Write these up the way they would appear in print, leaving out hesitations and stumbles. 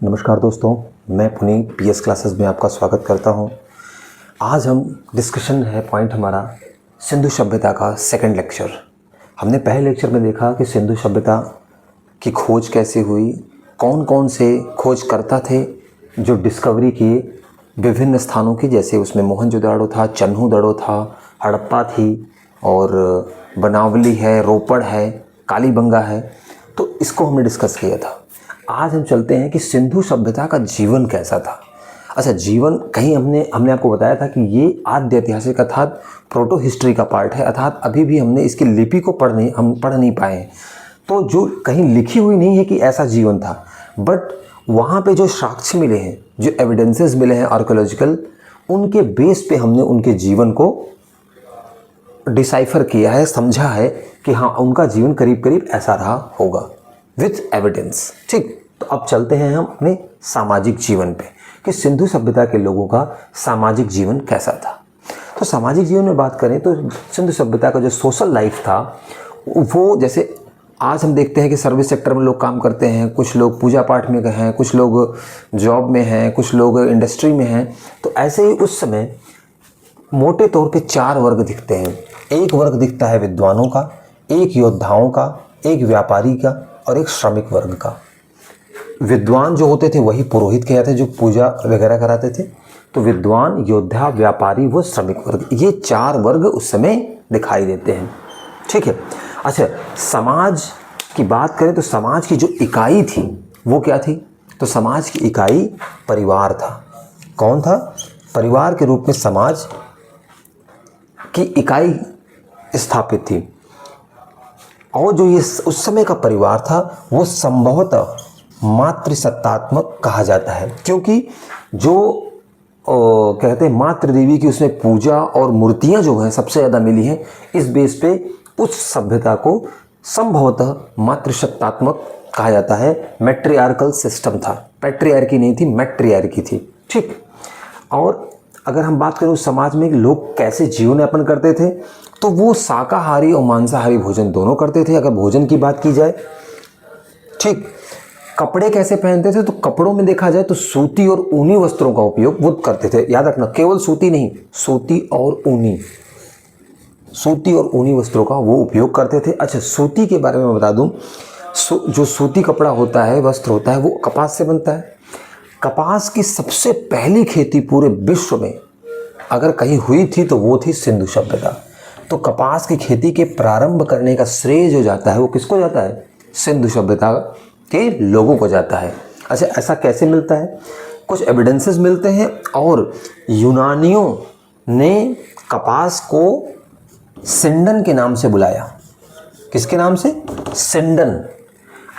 नमस्कार दोस्तों, मैं पुनीत पीएस क्लासेस में आपका स्वागत करता हूं। आज हम डिस्कशन है पॉइंट हमारा सिंधु सभ्यता का सेकंड लेक्चर। हमने पहले लेक्चर में देखा कि सिंधु सभ्यता की खोज कैसे हुई, कौन कौन से खोजकर्ता थे जो डिस्कवरी किए विभिन्न स्थानों की, जैसे उसमें मोहनजोदड़ो था, चन्हूदड़ो था, हड़प्पा थी और बनावली है, रोपड़ है, कालीबंगा है। तो इसको हमने डिस्कस किया था। आज हम चलते हैं कि सिंधु सभ्यता का जीवन कैसा था। अच्छा, जीवन कहीं हमने आपको बताया था कि ये आद्य ऐतिहासिक अर्थात प्रोटो हिस्ट्री का पार्ट है, अर्थात अभी भी हमने इसकी लिपि को पढ़ नहीं पाए हैं। तो जो कहीं लिखी हुई नहीं है कि ऐसा जीवन था, बट वहाँ पे जो साक्ष्य मिले हैं, जो एविडेंसेस मिले हैं आर्कियोलॉजिकल, उनके बेस पे हमने उनके जीवन को डिसाइफर किया है, समझा है कि हाँ, उनका जीवन करीब करीब ऐसा रहा होगा विथ एविडेंस। ठीक, तो अब चलते हैं हम अपने सामाजिक जीवन पे कि सिंधु सभ्यता के लोगों का सामाजिक जीवन कैसा था। तो सामाजिक जीवन में बात करें तो सिंधु सभ्यता का जो सोशल लाइफ था वो, जैसे आज हम देखते हैं कि सर्विस सेक्टर में लोग काम करते हैं, कुछ लोग पूजा पाठ में हैं, कुछ लोग जॉब में हैं, कुछ लोग इंडस्ट्री में हैं। तो ऐसे ही उस समय मोटे तौर पे 4 वर्ग दिखते हैं। एक वर्ग दिखता है विद्वानों का, एक योद्धाओं का, एक व्यापारी का और एक श्रमिक वर्ग का। विद्वान जो होते थे वही पुरोहित कहते थे, जो पूजा वगैरह कराते थे। तो विद्वान, योद्धा, व्यापारी, वो श्रमिक वर्ग, ये 4 वर्ग उस समय दिखाई देते हैं। ठीक है। अच्छा, समाज की बात करें तो समाज की जो इकाई थी वो क्या थी? तो समाज की इकाई परिवार था। कौन था? परिवार के रूप में समाज की इकाई स्थापित थी। और जो ये उस समय का परिवार था वो संभवतः मातृसत्तात्मक कहा जाता है, क्योंकि जो कहते हैं मातृ देवी की उसमें पूजा और मूर्तियां जो हैं सबसे ज़्यादा मिली हैं। इस बेस पे उस सभ्यता को संभवतः मातृसत्तात्मक कहा जाता है। मैट्रियार्कल सिस्टम था, पैट्रियार्की नहीं थी, मैट्रियार्की थी। ठीक। और अगर हम बात करें उस समाज में लोग कैसे जीवन यापन करते थे, तो वो शाकाहारी और मांसाहारी भोजन दोनों करते थे, अगर भोजन की बात की जाए। ठीक। कपड़े कैसे पहनते थे? तो कपड़ों में देखा जाए तो सूती और ऊनी वस्त्रों का उपयोग वो करते थे। याद रखना, केवल सूती नहीं, सूती और ऊनी, सूती और ऊनी वस्त्रों का वो उपयोग करते थे। अच्छा, सूती के बारे में बता दूं, जो सूती कपड़ा होता है, वस्त्र होता है, वो कपास से बनता है। कपास की सबसे पहली खेती पूरे विश्व में अगर कहीं हुई थी तो वो थी सिंधु सभ्यता। तो कपास की खेती के प्रारंभ करने का श्रेय जो जाता है वो किसको जाता है? सिंधु सभ्यता के लोगों को जाता है। अच्छा, ऐसा कैसे मिलता है? कुछ एविडेंसेस मिलते हैं और यूनानियों ने कपास को सिंडन के नाम से बुलाया। किसके नाम से? सिंडन।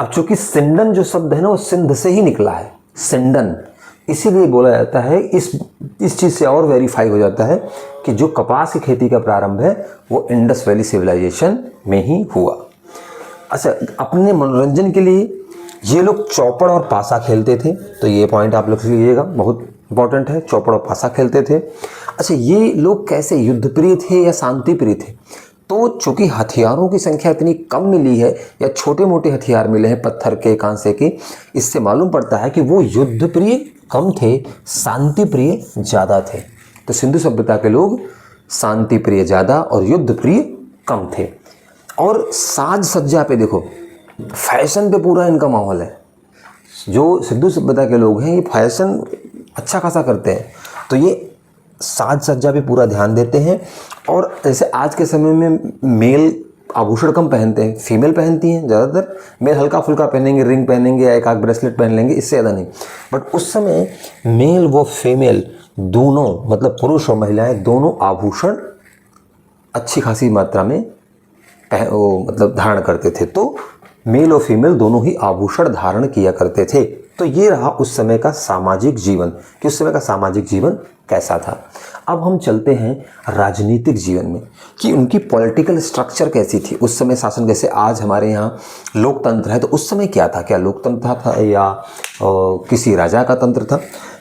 अब चूंकि सिंडन जो शब्द है ना वो सिंध से ही निकला है, सिंडन, इसीलिए बोला जाता है। इस चीज़ से और वेरीफाई हो जाता है कि जो कपास की खेती का प्रारंभ है वो इंडस वैली सिविलाइजेशन में ही हुआ। अच्छा, अपने मनोरंजन के लिए ये लोग चौपड़ और पासा खेलते थे, तो ये पॉइंट आप लोग लीजिएगा, बहुत इंपॉर्टेंट है। चौपड़ और पासा खेलते थे। अच्छा, ये लोग कैसे युद्धप्रिय थे या शांति प्रिय थे? तो चूंकि हथियारों की संख्या इतनी कम मिली है या छोटे मोटे हथियार मिले हैं पत्थर के, कांसे के, इससे मालूम पड़ता है कि वो युद्ध प्रिय कम थे, शांति प्रिय ज़्यादा थे। तो सिंधु सभ्यता के लोग शांति प्रिय ज़्यादा और युद्ध प्रिय कम थे। और साज सज्जा पे देखो, फैशन पे पूरा इनका माहौल है। जो सिंधु सभ्यता के लोग हैं ये फैशन अच्छा खासा करते हैं, तो ये साज सज्जा पे पूरा ध्यान देते हैं। और जैसे आज के समय में मेल आभूषण कम पहनते हैं, फीमेल पहनती हैं ज़्यादातर। मेल हल्का फुल्का पहनेंगे, रिंग पहनेंगे या एक आध ब्रेसलेट पहन लेंगे, इससे ज़्यादा नहीं। बट उस समय मेल व फीमेल दोनों, मतलब पुरुष और महिलाएं दोनों आभूषण अच्छी खासी मात्रा में मतलब धारण करते थे। तो मेल और फीमेल दोनों ही आभूषण धारण किया करते थे। तो ये रहा उस समय का सामाजिक जीवन, कि उस समय का सामाजिक जीवन कैसा था। अब हम चलते हैं राजनीतिक जीवन में कि उनकी पॉलिटिकल स्ट्रक्चर कैसी थी उस समय, शासन जैसे आज हमारे यहाँ लोकतंत्र है, तो उस समय क्या था? क्या लोकतंत्र था या किसी राजा का तंत्र था?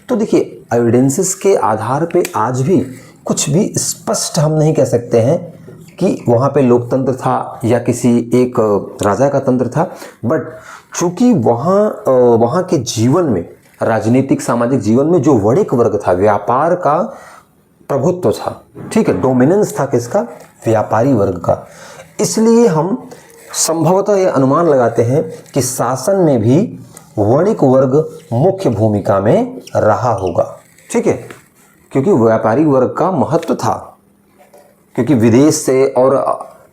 तो देखिए, एविडेंसेस के आधार पे आज भी कुछ भी स्पष्ट हम नहीं कह सकते हैं कि वहाँ पे लोकतंत्र था या किसी एक राजा का तंत्र था। बट चूंकि वहाँ के जीवन में राजनीतिक सामाजिक जीवन में जो वणिक वर्ग था, व्यापार का प्रभुत्व था, ठीक है, डोमिनेंस था किसका, व्यापारी वर्ग का। इसलिए हम संभवतः ये अनुमान लगाते हैं कि शासन में भी वणिक वर्ग मुख्य भूमिका में रहा होगा, ठीक है, क्योंकि व्यापारी वर्ग का महत्व था, क्योंकि विदेश से और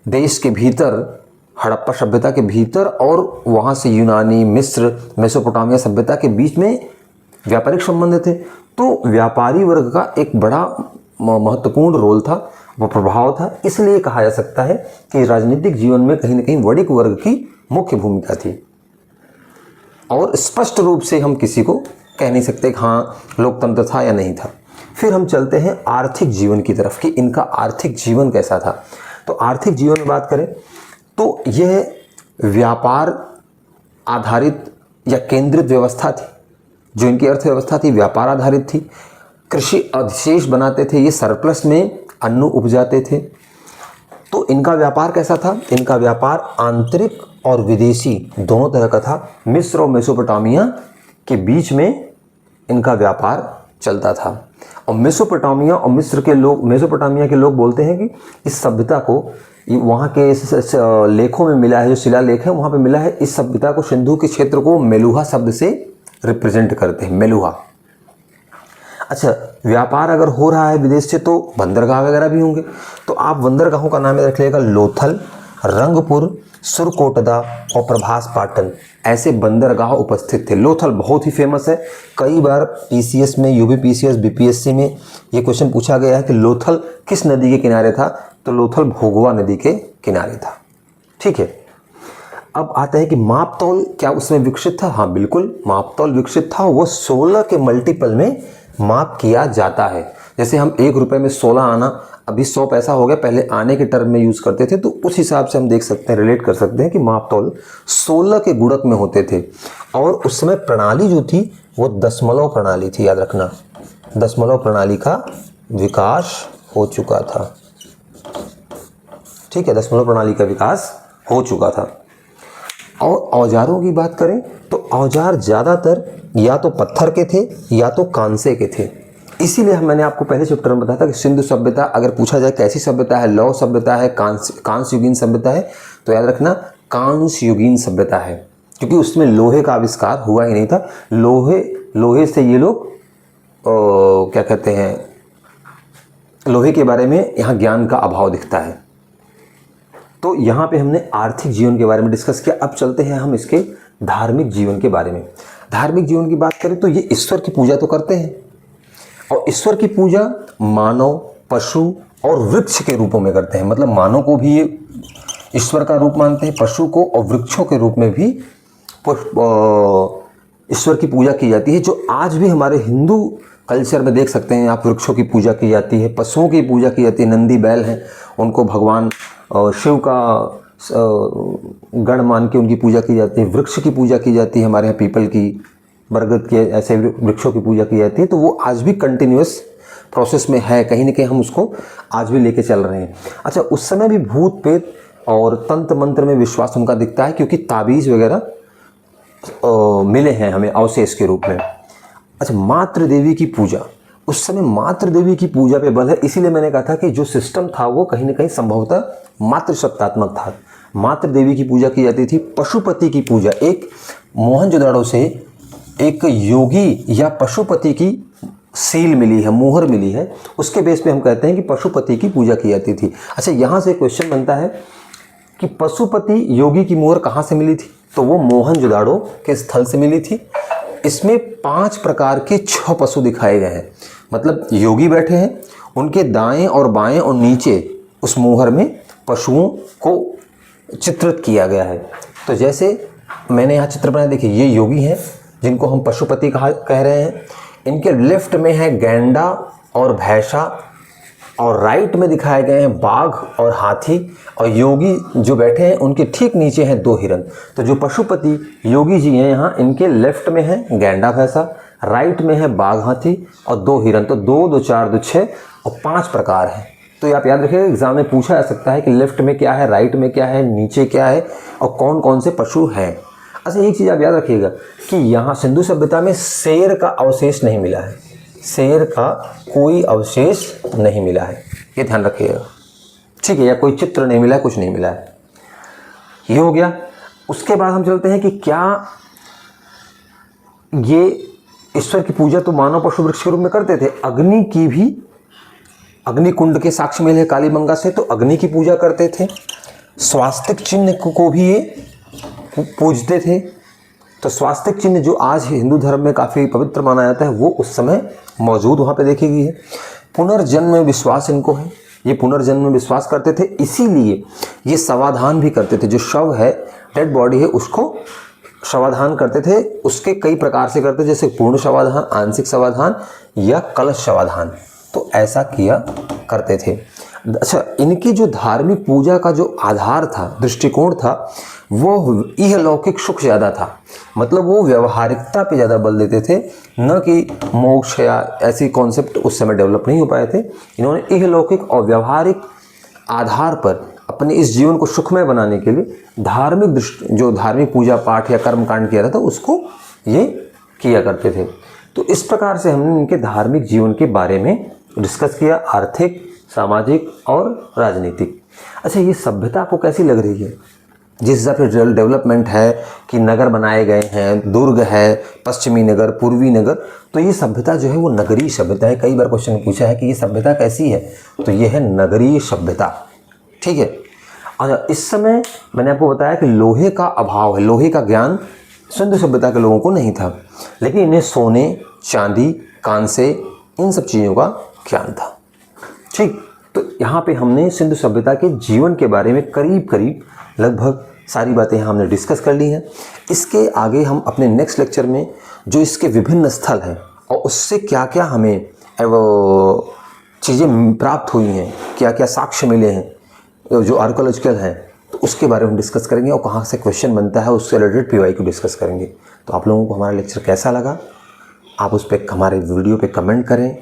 देश के भीतर, हड़प्पा सभ्यता के भीतर और वहाँ से यूनानी, मिस्र, मेसोपोटामिया सभ्यता के बीच में व्यापारिक संबंध थे। तो व्यापारी वर्ग का एक बड़ा महत्वपूर्ण रोल था, वो प्रभाव था। इसलिए कहा जा सकता है कि राजनीतिक जीवन में कहीं ना कहीं वणिक वर्ग की मुख्य भूमिका थी। और स्पष्ट रूप से हम किसी को कह नहीं सकते कि हाँ लोकतंत्र था या नहीं था। फिर हम चलते हैं आर्थिक जीवन की तरफ कि इनका आर्थिक जीवन कैसा था। तो आर्थिक जीवन में बात करें तो यह व्यापार आधारित या केंद्रित व्यवस्था थी। जो इनकी अर्थव्यवस्था थी व्यापार आधारित थी। कृषि अधिशेष बनाते थे, ये सरप्लस में अन्न उपजाते थे। तो इनका व्यापार कैसा था, इनका व्यापार आंतरिक और विदेशी दोनों तरह का था। मिस्र और मेसोपोटामिया के बीच में इनका व्यापार चलता था। और मेसोपोटामिया और मिस्र के लोग, मेसोपोटामिया के लोग बोलते हैं कि इस सभ्यता को, वहाँ के लेखों में मिला है, जो शिलालेख है वहाँ पे मिला है, इस सभ्यता को, सिंधु के क्षेत्र को मेलुहा शब्द से रिप्रेजेंट करते हैं, मेलुहा। अच्छा, व्यापार अगर हो रहा है विदेश से तो बंदरगाह वगैरह भी होंगे। तो आप बंदरगाहों का नाम रख लेगा, लोथल, रंगपुर, सुरकोटदा और प्रभास पाटन, ऐसे बंदरगाह उपस्थित थे। लोथल बहुत ही फेमस है, कई बार पीसीएस में, यूपीपीसीएस, बीपीएससी में ये क्वेश्चन पूछा गया है कि लोथल किस नदी के किनारे था, तो लोथल भोगवा नदी के किनारे था, ठीक है। अब आता है कि मापतौल क्या उसमें विकसित था, हाँ बिल्कुल मापतौल विकसित था। वो 16 के मल्टीपल में माप किया जाता है। जैसे हम 1 रुपये में 16 आना, अभी 100 पैसा हो गया, पहले आने के टर्म में यूज़ करते थे, तो उस हिसाब से हम देख सकते हैं, रिलेट कर सकते हैं कि मापतौल 16 के गुणक में होते थे। और उस समय प्रणाली जो थी वो दशमलव प्रणाली थी, याद रखना, दशमलव प्रणाली का विकास हो चुका था, ठीक है, दशमलव प्रणाली का विकास हो चुका था। और औजारों की बात करें तो औजार ज़्यादातर या तो पत्थर के थे या तो कांसे के थे। इसीलिए मैंने आपको पहले चैप्टर में बताया था कि सिंधु सभ्यता अगर पूछा जाए कैसी सभ्यता है, लौह सभ्यता है, कांस्य युगीन सभ्यता है, तो याद रखना कांस्य युगीन सभ्यता है, क्योंकि उसमें लोहे का आविष्कार हुआ ही नहीं था। लोहे से ये लोग क्या कहते हैं, लोहे के बारे में यहाँ ज्ञान का अभाव दिखता है। तो यहाँ पे हमने आर्थिक जीवन के बारे में डिस्कस किया। अब चलते हैं हम इसके धार्मिक जीवन के बारे में। धार्मिक जीवन की बात करें तो ये ईश्वर की पूजा तो करते हैं, और ईश्वर की पूजा मानव, पशु और वृक्ष के रूपों में करते हैं। मतलब मानव को भी ये ईश्वर का रूप मानते हैं, पशु को, और वृक्षों के रूप में भी ईश्वर की पूजा की जाती है। जो आज भी हमारे हिंदू कल्चर में देख सकते हैं आप, वृक्षों की पूजा की जाती है, पशुओं की पूजा की जाती है। नंदी बैल हैं, उनको भगवान शिव का गण मान के उनकी पूजा की जाती है। वृक्ष की पूजा की जाती है, हमारे यहाँ पीपल की, बरगद के, ऐसे वृक्षों की पूजा की जाती है। तो वो आज भी कंटिन्यूअस प्रोसेस में है, कहीं ना कहीं हम उसको आज भी लेके चल रहे हैं। अच्छा, उस समय भी भूत प्रेत और तंत्र मंत्र में विश्वास उनका दिखता है, क्योंकि ताबीज़ वगैरह मिले हैं हमें अवशेष के रूप में। अच्छा, मातृ देवी की पूजा, उस समय मातृ देवी की पूजा पे बल है। इसीलिए मैंने कहा था कि जो सिस्टम था वो कहीं ना कहीं संभवतः मातृसत्तात्मक था। मातृ देवी की पूजा की जाती थी। पशुपति की पूजा, एक मोहनजोदड़ो से एक योगी या पशुपति की सील मिली है, मुहर मिली है, उसके बेस पे हम कहते हैं कि पशुपति की पूजा की जाती थी। अच्छा, यहाँ से क्वेश्चन बनता है कि पशुपति योगी की मुहर कहाँ से मिली थी, तो वो मोहनजोदड़ो के स्थल से मिली थी। इसमें 5 प्रकार के 6 पशु दिखाए गए हैं। मतलब योगी बैठे हैं, उनके दाएं और बाएं और नीचे उस मोहर में पशुओं को चित्रित किया गया है। तो जैसे मैंने यहाँ चित्र बनाया, देखिए ये योगी हैं जिनको हम पशुपति कह रहे हैं। इनके लेफ्ट में है गैंडा और भैंसा, और राइट में दिखाए गए हैं बाघ और हाथी, और योगी जो बैठे हैं उनके ठीक नीचे हैं 2 हिरन। तो जो पशुपति योगी जी हैं यहाँ, इनके लेफ्ट में है गैंडा भैंसा, राइट में है बाघ हाथी और 2 हिरन। तो 2, 2, 4, 2, 6 और 5 प्रकार हैं। तो आप याद रखिए, एग्जाम में पूछा जा सकता है कि लेफ्ट में क्या है, राइट में क्या है, नीचे क्या है और कौन कौन से पशु हैं। अच्छा, एक चीज़ आप याद रखिएगा कि यहाँ सिंधु सभ्यता में शेर का अवशेष नहीं मिला है, शेर का कोई अवशेष नहीं मिला है, ये ध्यान रखिएगा, ठीक है, या कोई चित्र नहीं मिला है, कुछ नहीं मिला है। ये हो गया। उसके बाद हम चलते हैं कि क्या ये ईश्वर की पूजा तो मानव पशु वृक्ष के रूप में करते थे, अग्नि की भी, अग्नि कुंड के साक्ष्य मिले कालीबंगा से, तो अग्नि की पूजा करते थे। स्वास्तिक चिन्ह को भी ये पूजते थे। तो स्वास्तिक चिन्ह जो आज हिंदू धर्म में काफ़ी पवित्र माना जाता है, वो उस समय मौजूद वहाँ पे देखी गई है। पुनर्जन्म में विश्वास इनको है, ये पुनर्जन्म में विश्वास करते थे, इसीलिए ये समाधान भी करते थे। जो शव है, डेड बॉडी है, उसको शवाधान करते थे। उसके कई प्रकार से करते थे, जैसे पूर्ण शवाधान, आंशिक शवाधान या कलश शवाधान, तो ऐसा किया करते थे। अच्छा, इनकी जो धार्मिक पूजा का जो आधार था, दृष्टिकोण था, वो इहलौकिक सुख ज़्यादा था। मतलब वो व्यवहारिकता पे ज़्यादा बल देते थे, न कि मोक्ष या ऐसी कॉन्सेप्ट उस समय डेवलप नहीं हो पाए थे। इन्होंने इहलौकिक और व्यवहारिक आधार पर अपने इस जीवन को सुखमय बनाने के लिए धार्मिक जो धार्मिक पूजा पाठ या कर्म कांड किया था, उसको ये किया करते थे। तो इस प्रकार से हमने इनके धार्मिक जीवन के बारे में डिस्कस किया, आर्थिक, सामाजिक और राजनीतिक। अच्छा, ये सभ्यता आपको कैसी लग रही है? जिस हिसाब से डेवलपमेंट है कि नगर बनाए गए हैं, दुर्ग है, पश्चिमी नगर, पूर्वी नगर, तो ये सभ्यता जो है वो नगरीय सभ्यता है। कई बार क्वेश्चन पूछा है कि ये सभ्यता कैसी है, तो ये है नगरीय सभ्यता, ठीक है। और इस समय मैंने आपको बताया कि लोहे का अभाव है, लोहे का ज्ञान सिंधु सभ्यता के लोगों को नहीं था, लेकिन इन्हें सोने, चांदी, कांसे, इन सब चीज़ों का ज्ञान था, ठीक। तो यहाँ पे हमने सिंधु सभ्यता के जीवन के बारे में करीब करीब लगभग सारी बातें यहाँ हमने डिस्कस कर ली हैं। इसके आगे हम अपने नेक्स्ट लेक्चर में जो इसके विभिन्न स्थल हैं और उससे क्या क्या हमें वो चीज़ें प्राप्त हुई हैं, क्या क्या साक्ष्य मिले हैं जो आर्कोलॉजिकल हैं, तो उसके बारे में डिस्कस करेंगे और कहाँ से क्वेश्चन बनता है उससे रिलेटेड PY को डिस्कस करेंगे। तो आप लोगों को हमारा लेक्चर कैसा लगा, आप उस पर हमारे वीडियो पे कमेंट करें,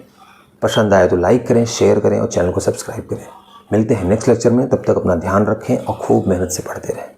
पसंद आए तो लाइक करें, शेयर करें और चैनल को सब्सक्राइब करें। मिलते हैं नेक्स्ट लेक्चर में, तब तक अपना ध्यान रखें और खूब मेहनत से पढ़ते रहें।